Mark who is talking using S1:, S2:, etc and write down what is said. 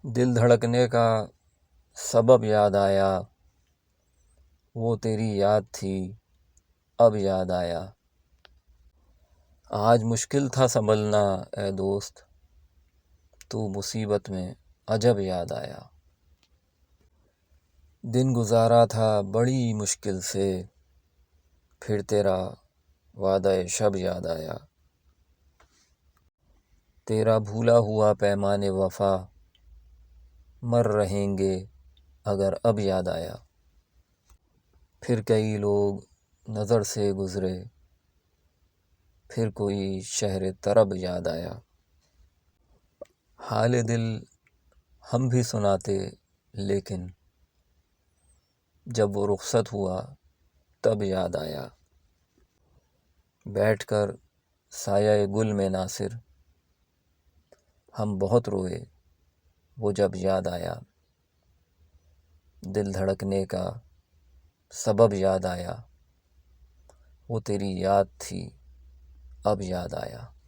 S1: دل دھڑکنے کا سبب یاد آیا، وہ تیری یاد تھی اب یاد آیا۔ آج مشکل تھا سنبھلنا اے دوست، تو مصیبت میں عجب یاد آیا۔ دن گزارا تھا بڑی مشکل سے، پھر تیرا وعدہ شب یاد آیا۔ تیرا بھولا ہوا پیمان وفا، مر رہیں گے اگر اب یاد آیا۔ پھر کئی لوگ نظر سے گزرے، پھر کوئی شہر طرب یاد آیا۔ حال دل ہم بھی سناتے لیکن جب وہ رخصت ہوا تب یاد آیا۔ بیٹھ کر سایہ گل میں ناصر ہم بہت روئے، وہ جب یاد آیا۔ دل دھڑکنے کا سبب یاد آیا، وہ تیری یاد تھی اب یاد آیا۔